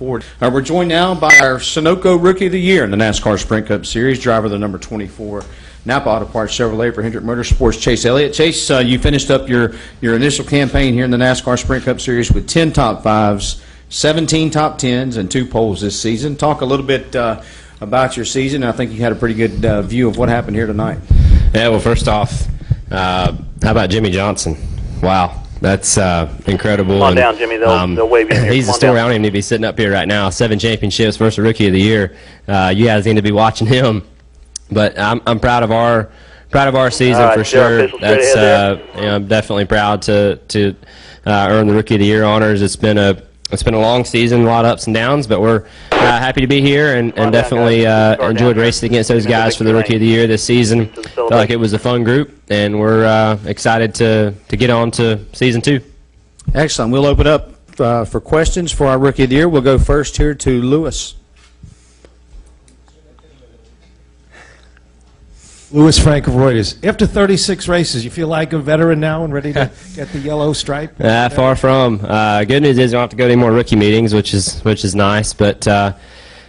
forward. We're joined now by our Sunoco Rookie of the Year in the NASCAR Sprint Cup Series, driver of the number 24 Napa Auto Parts Chevrolet for Hendrick Motorsports, Chase Elliott. Chase, you finished up your initial campaign here in the NASCAR Sprint Cup Series with 10 top fives, 17 top tens, and 2 poles this season. Talk a little bit about your season. I think you had a pretty good view of what happened here tonight. Yeah, well, first off, how about Jimmy Johnson? Wow. That's incredible. Come on down, Jimmy. They'll wave you in here. He's the story. I don't even need to be sitting up here right now. 7 championships, first Rookie of the Year. You guys need to be watching him. But I'm proud of our season for sure. That's I'm definitely proud to earn the Rookie of the Year honors. It's been a long season, a lot of ups and downs, but we're happy to be here and definitely enjoyed racing against those guys for the Rookie of the Year this season. Felt like it was a fun group, and we're excited to get on to season 2. Excellent. We'll open up for questions for our Rookie of the Year. We'll go first here to Lewis. Louis Frank of Reuters. After 36 races, you feel like a veteran now and ready to get the yellow stripe? Far from. Good news is you don't have to go to any more rookie meetings, which is nice. But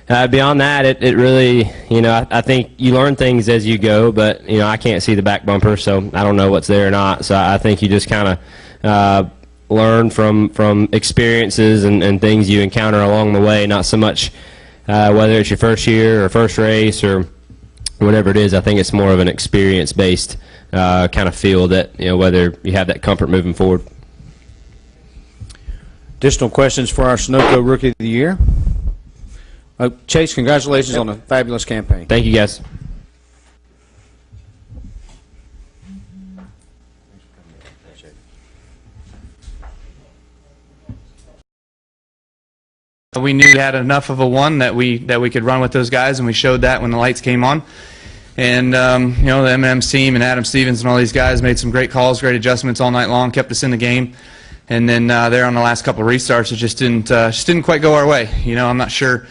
beyond that, it really, I think you learn things as you go. But I can't see the back bumper, so I don't know what's there or not. So I think you just kind of learn from experiences and things you encounter along the way. Not so much whether it's your first year or first race or whatever it is. I think it's more of an experience-based kind of feel that, whether you have that comfort moving forward. Additional questions for our Sunoco Rookie of the Year? Chase, congratulations on a fabulous campaign. Thank you, guys. We knew we had enough of a one that we could run with those guys, and we showed that when the lights came on. And the M&M's team and Adam Stevens and all these guys made some great calls, great adjustments all night long, kept us in the game. And then there on the last couple of restarts, it just didn't quite go our way. I'm not sure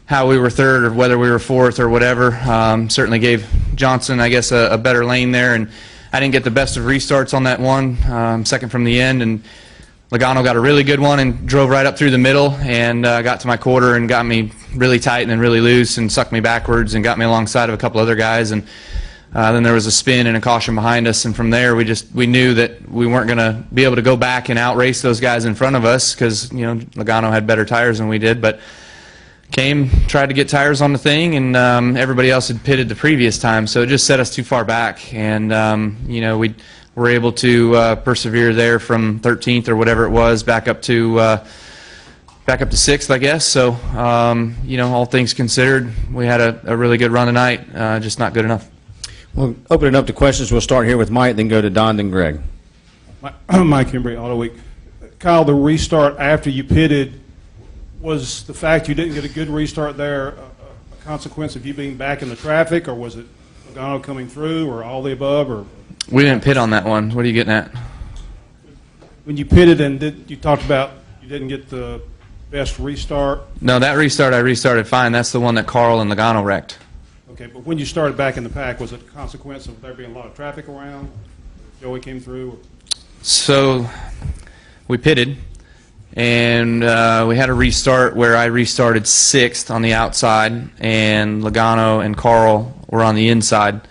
how we were third or whether we were fourth or whatever. Certainly gave Johnson, I guess, a better lane there, and I didn't get the best of restarts on that one, second from the end. And Logano got a really good one and drove right up through the middle and got to my quarter and got me really tight and then really loose and sucked me backwards and got me alongside of a couple other guys. And then there was a spin and a caution behind us, and from there we knew that we weren't going to be able to go back and outrace those guys in front of us because Logano had better tires than we did. But tried to get tires on the thing, and everybody else had pitted the previous time, so it just set us too far back. And we were able to persevere there from 13th or whatever it was back up to 6th, I guess. So all things considered, we had a really good run tonight, just not good enough. We'll open it up to questions. We'll start here with Mike, then go to Don, then Greg. Mike Embry, Auto Week. Kyle, the restart after you pitted, was the fact you didn't get a good restart there a consequence of you being back in the traffic, or was it Logano coming through, or all the above? Or we didn't pit on that one. What are you getting at? When you pitted and you talked about you didn't get the best restart. No, that restart I restarted fine. That's the one that Carl and Logano wrecked. Okay, but when you started back in the pack, was it a consequence of there being a lot of traffic around? Joey came through? Or? So we pitted, and we had a restart where I restarted 6th on the outside, and Logano and Carl were on the inside.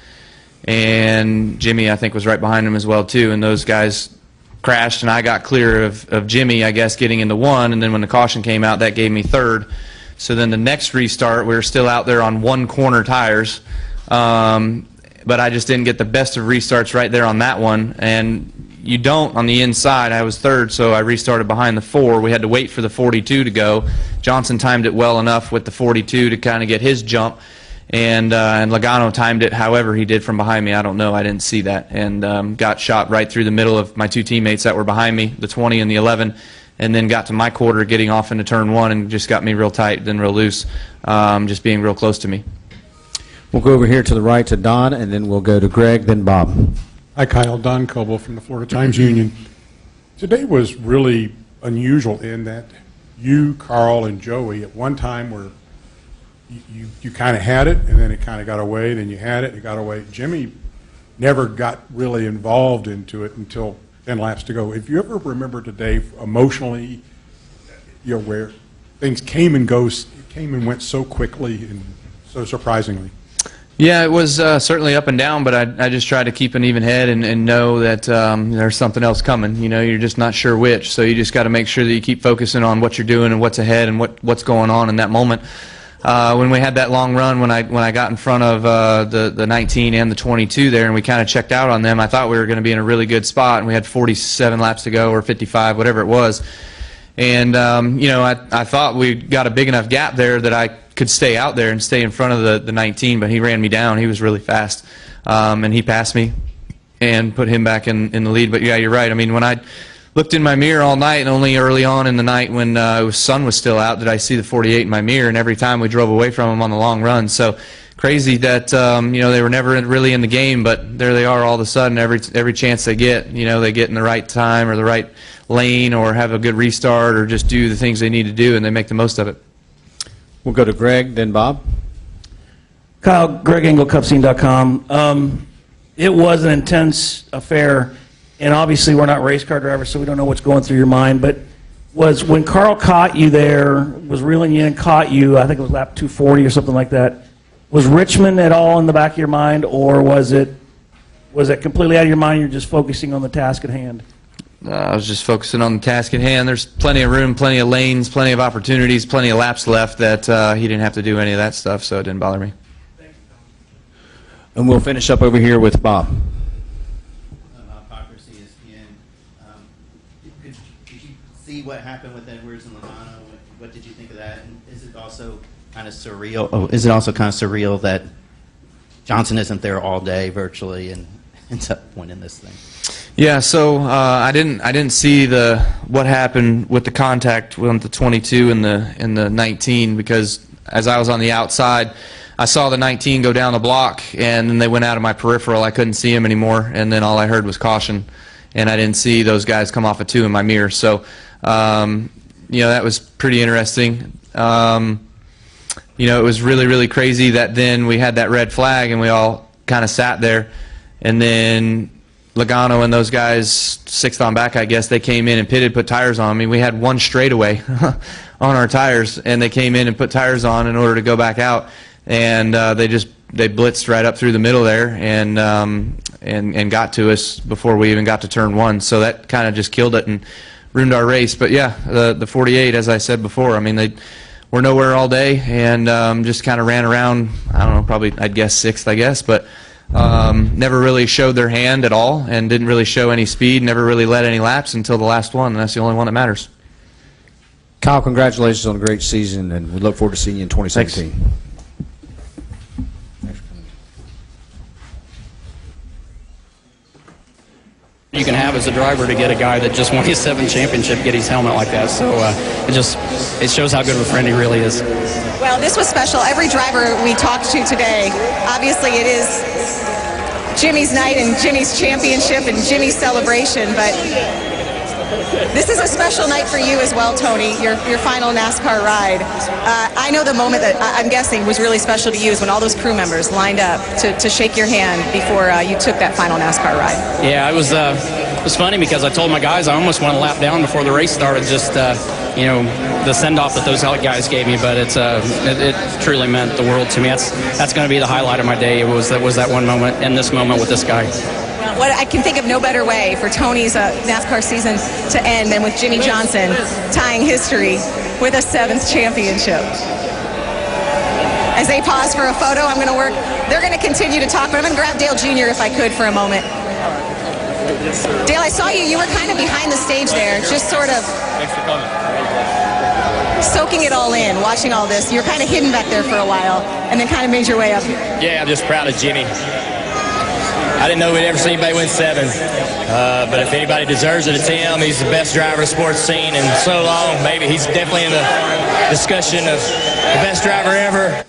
And Jimmy, I think, was right behind him as well, too. And those guys crashed, and I got clear of Jimmy, I guess, getting into 1. And then when the caution came out, that gave me 3rd. So then the next restart, we were still out there on 1-corner tires. But I just didn't get the best of restarts right there on that one. And you don't on the inside. I was 3rd, so I restarted behind the 4. We had to wait for the 42 to go. Johnson timed it well enough with the 42 to kind of get his jump. And Logano timed it however he did from behind me. I don't know. I didn't see that. And got shot right through the middle of my 2 teammates that were behind me, the 20 and the 11, and then got to my quarter getting off into turn 1 and just got me real tight, then real loose, just being real close to me. We'll go over here to the right to Don, and then we'll go to Greg, then Bob. Hi, Kyle. Don Coble from the Florida Times-Union. Today was really unusual in that you, Carl, and Joey at one time were you kind of had it, and then it kind of got away, then you had it, it got away. Jimmy never got really involved into it until 10 laps to go. If you ever remember today emotionally, where things came and went so quickly and so surprisingly. Yeah, it was certainly up and down, but I just tried to keep an even head and know that there's something else coming. You know, you're just not sure which, so you just got to make sure that you keep focusing on what you're doing and what's ahead and what's going on in that moment. When we had that long run, when I got in front of the 19 and the 22 there, and we kind of checked out on them, I thought we were going to be in a really good spot, and we had 47 laps to go or 55, whatever it was. And you know, I thought we got a big enough gap there that I could stay out there and stay in front of the 19, but he ran me down. He was really fast, and he passed me and put him back in the lead. But yeah, you're right. I mean, when I looked in my mirror all night, and only early on in the night when the sun was still out did I see the 48 in my mirror, and every time we drove away from him on the long run. So crazy that you know, they were never really in the game, but there they are all of a sudden. Every chance they get, you know, they get in the right time or the right lane or have a good restart or just do the things they need to do, and they make the most of it. We'll go to Greg, then Bob. Kyle, Greg Engel, CupScene.com. It was an intense affair, and obviously we're not race car drivers, so we don't know what's going through your mind, but was when Carl caught you there, was reeling you in, caught you, I think it was lap 240 or something like that, was Richmond at all in the back of your mind, or was it completely out of your mind, you're just focusing on the task at hand? I was just focusing on the task at hand. There's plenty of room, plenty of lanes, plenty of opportunities, plenty of laps left that he didn't have to do any of that stuff, so it didn't bother me. And we'll finish up over here with Bob. Hypocrisy ESPN. Did you see what happened with Edwards and Logano? What did you think of that? And is it also kind of surreal? Oh, is it also kind of surreal that Johnson isn't there all day virtually and ends up winning this thing? Yeah, so I didn't see what happened with the contact with the 22 and the 19, because as I was on the outside, I saw the 19 go down the block, and then they went out of my peripheral. I couldn't see him anymore, and then all I heard was caution, and I didn't see those guys come off of 2 in my mirror. So you know, that was pretty interesting. You know, it was really crazy that then we had that red flag, and we all kind of sat there, and then Logano and those guys, 6th on back, I guess, they came in and pitted, put tires on. I mean, we had one straightaway on our tires, and they came in and put tires on in order to go back out, and they blitzed right up through the middle there and got to us before we even got to turn 1. So that kind of just killed it and ruined our race. But yeah, the 48, as I said before, I mean, they were nowhere all day and just kind of ran around. I don't know, probably I'd guess 6th, I guess, but. Never really showed their hand at all and didn't really show any speed, never really led any laps until the last one, and that's the only one that matters. Kyle, congratulations on a great season, and we look forward to seeing you in 2017. Thanks. You can have as a driver to get a guy that just won his 7th championship get his helmet like that. So it shows how good of a friend he really is. Well, this was special. Every driver we talked to today, obviously it is Jimmy's night and Jimmy's championship and Jimmy's celebration, but this is a special night for you as well, Tony, your final NASCAR ride. I know the moment that I'm guessing was really special to you is when all those crew members lined up to shake your hand before you took that final NASCAR ride. Yeah, it was funny because I told my guys I almost went a lap down before the race started, just you know, the send-off that those guys gave me, but it truly meant the world to me. That's going to be the highlight of my day. It was that one moment and this moment with this guy. What I can think of no better way for Tony's NASCAR season to end than with Jimmy Johnson tying history with a 7th championship. As they pause for a photo, they're going to continue to talk, but I'm going to grab Dale Jr. if I could for a moment. Dale, I saw you were kind of behind the stage there, just sort of soaking it all in, watching all this. You were kind of hidden back there for a while, and then kind of made your way up here. Yeah, I'm just proud of Jimmy. I didn't know we'd ever see anybody win 7, but if anybody deserves it, it's him. He's the best driver of sports scene in so long. Maybe he's definitely in the discussion of the best driver ever.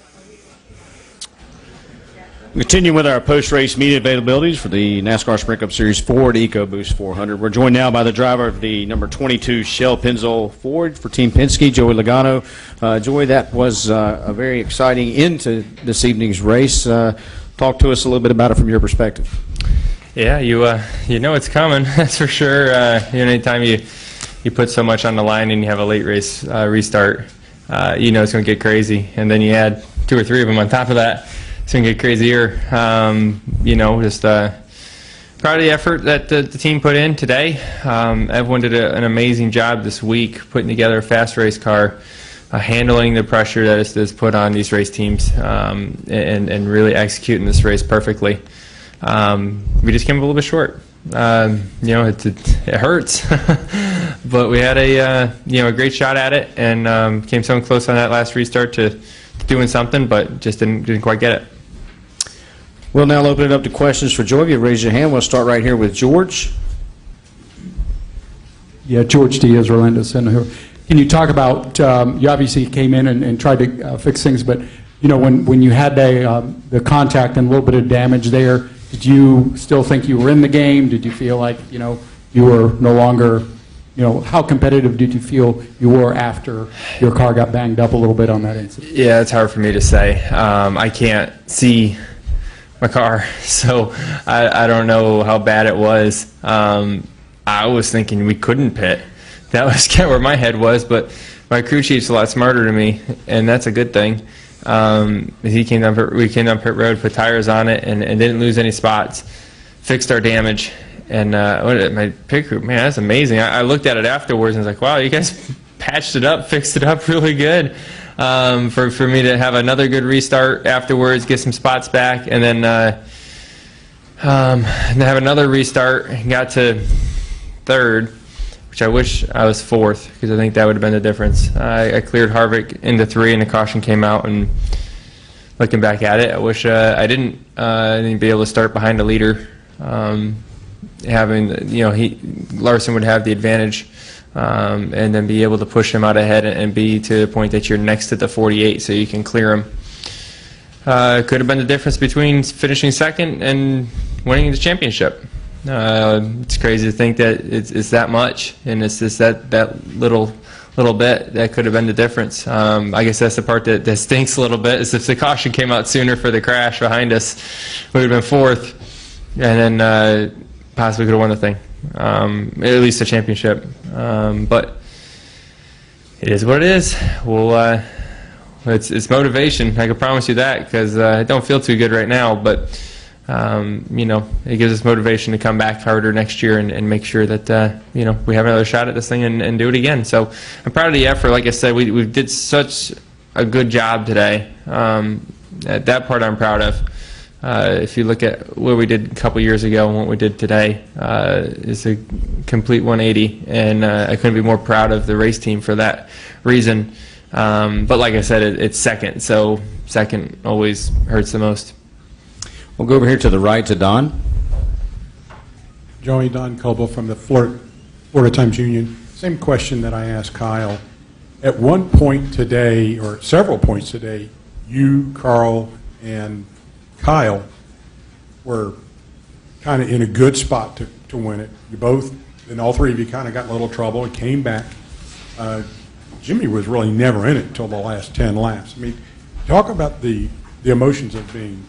We continue with our post-race media availabilities for the NASCAR Sprint Cup Series Ford EcoBoost 400. We're joined now by the driver of the number 22 Shell Pennzoil Ford for Team Penske, Joey Logano. Joey, that was a very exciting end to this evening's race. Talk to us a little bit about it from your perspective. Yeah, you know it's coming. That's for sure. Anytime you put so much on the line and you have a late race restart, you know it's going to get crazy. And then you add 2 or 3 of them on top of that, it's going to get crazier. You know, just proud of the effort that the team put in today. Everyone did an amazing job this week putting together a fast race car, handling the pressure that is put on these race teams, and really executing this race perfectly. We just came a little bit short. You know, it hurts, but we had a great shot at it, and came so close on that last restart to doing something, but just didn't quite get it. We'll now open it up to questions for Joey. If you raise your hand, we'll start right here with George. Yeah, George Diaz, Orlando Center. Can you talk about, you obviously came in and tried to fix things, but you know, when you had the contact and a little bit of damage there, did you still think you were in the game? Did you feel like, you know, you were no longer, you know, how competitive did you feel you were after your car got banged up a little bit on that incident? Yeah, it's hard for me to say. I can't see my car, so I don't know how bad it was. I was thinking we couldn't pit. That was kind of where my head was, but my crew chief's a lot smarter than me, and that's a good thing. We came down pit road, put tires on it, and didn't lose any spots. Fixed our damage, and my pit crew, man, that's amazing. I looked at it afterwards and was like, wow, you guys patched it up, fixed it up really good. For me to have another good restart afterwards, get some spots back, and then have another restart, got to 3rd, which I wish I was 4th, because I think that would have been the difference. I cleared Harvick into 3, and the caution came out, and looking back at it, I wish I didn't be able to start behind the leader. Having, you know, Larson would have the advantage, and then be able to push him out ahead and be to the point that you're next to the 48 so you can clear him. Could have been the difference between finishing 2nd and winning the championship. It's crazy to think that it's that much, and it's just that little bit that could have been the difference. I guess that's the part that stinks a little bit, is if the caution came out sooner for the crash behind us, we would have been 4th, and then possibly could have won the thing, at least the championship. But it is what it is. Well, it's motivation. I can promise you that, because I don't feel too good right now, but you know, it gives us motivation to come back harder next year and make sure that you know, we have another shot at this thing and do it again. So I'm proud of the effort. Like I said, we did such a good job today. That part I'm proud of. If you look at what we did a couple years ago and what we did today, it's a complete 180, and I couldn't be more proud of the race team for that reason. But like I said, it's 2nd, so 2nd always hurts the most. We'll go over here to the right to Don. Joey, Don Coble from the Florida Times-Union. Same question that I asked Kyle. At one point today, or several points today, you, Carl, and Kyle were kind of in a good spot to win it. You both, and all 3 of you, kind of got in a little trouble and came back. Jimmy was really never in it until the last 10 laps. I mean, talk about the emotions of being,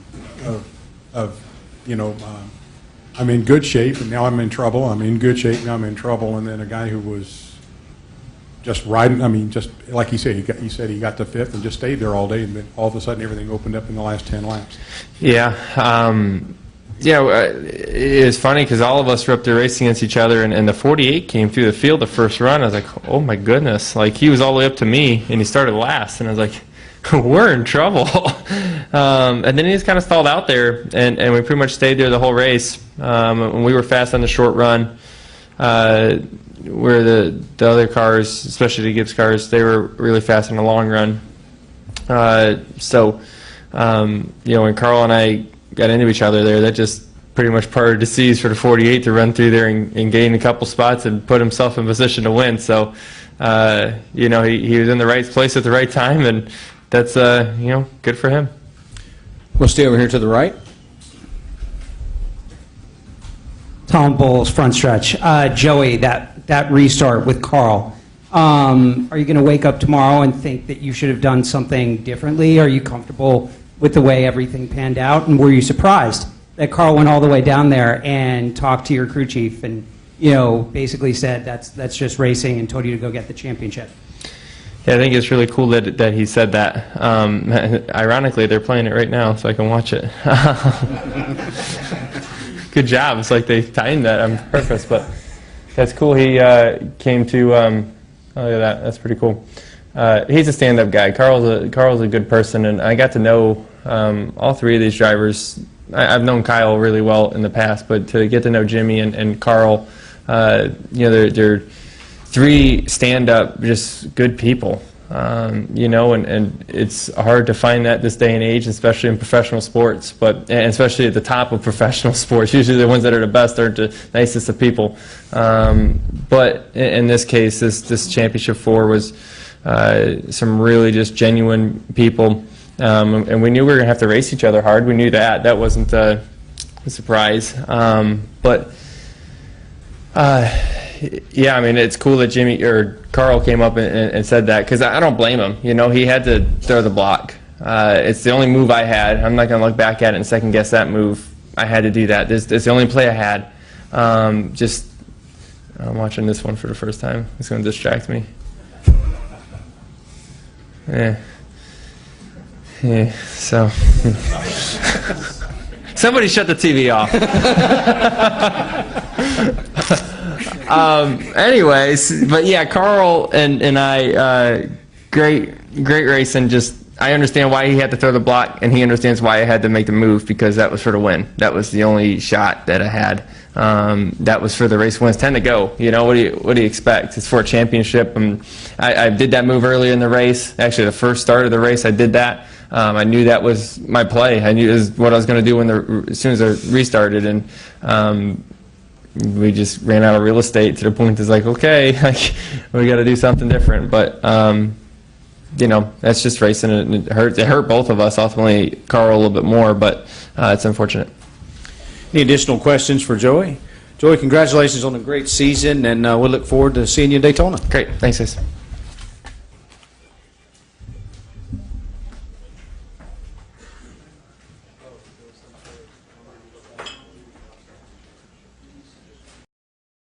you know, I'm in good shape and now I'm in trouble. I'm in good shape, now I'm in trouble. And then a guy who was just riding, I mean, just like he said, he got to 5th and just stayed there all day, and then all of a sudden everything opened up in the last 10 laps. Yeah. It's funny because all of us were up there racing against each other, and the 48 came through the field the first run. I was like, oh my goodness. Like, he was all the way up to me, and he started last, and I was like, we're in trouble. And then he just kind of stalled out there, and we pretty much stayed there the whole race. When we were fast on the short run, where the other cars, especially the Gibbs cars, they were really fast in the long run. You know, when Carl and I got into each other there, that just pretty much parted the seas for the 48 to run through there and gain a couple spots and put himself in position to win. So, you know, he was in the right place at the right time, and that's, you know, good for him. We'll stay over here to the right. Tom Bowles, front stretch. Joey, that restart with Carl. Are you going to wake up tomorrow and think that you should have done something differently? Are you comfortable with the way everything panned out? And were you surprised that Carl went all the way down there and talked to your crew chief and, you know, basically said that's just racing and told you to go get the championship? Yeah, I think it's really cool that he said that. Ironically, they're playing it right now, so I can watch it. Good job. It's like they timed that on purpose, but that's cool. He came to. Oh, look at that. That's pretty cool. He's a stand-up guy. Carl's a good person, and I got to know all three of these drivers. I've known Kyle really well in the past, but to get to know Jimmy and Carl, they're three stand-up, just good people. And it's hard to find that this day and age, especially in professional sports, and especially at the top of professional sports. Usually the ones that are the best aren't the nicest of people. But in this case, this Championship 4 was some really just genuine people. And we knew we were going to have to race each other hard. We knew that. That wasn't a surprise. Yeah, I mean, it's cool that Carl came up and said that, because I don't blame him. He had to throw the block. It's the only move I had. I'm not going to look back at it and second guess that move. I had to do that. It's the only play I had. I'm watching this one for the first time. It's going to distract me. Yeah. So somebody shut the TV off. Anyways, but yeah, Carl and I, great racing. I understand why he had to throw the block, and he understands why I had to make the move, because that was for the win. That was the only shot that I had. That was for the race wins. 10 to go. What do you expect? It's for a championship. And I did that move earlier in the race. Actually, the first start of the race, I did that. I knew that was my play. I knew it was what I was going to do as soon as I restarted, and we just ran out of real estate to the point it's like, okay, we got to do something different. But that's just racing, and it hurt. It hurt both of us. Ultimately, Carl a little bit more, but it's unfortunate. Any additional questions for Joey? Joey, congratulations on a great season, and we'll look forward to seeing you in Daytona. Great. Thanks, guys.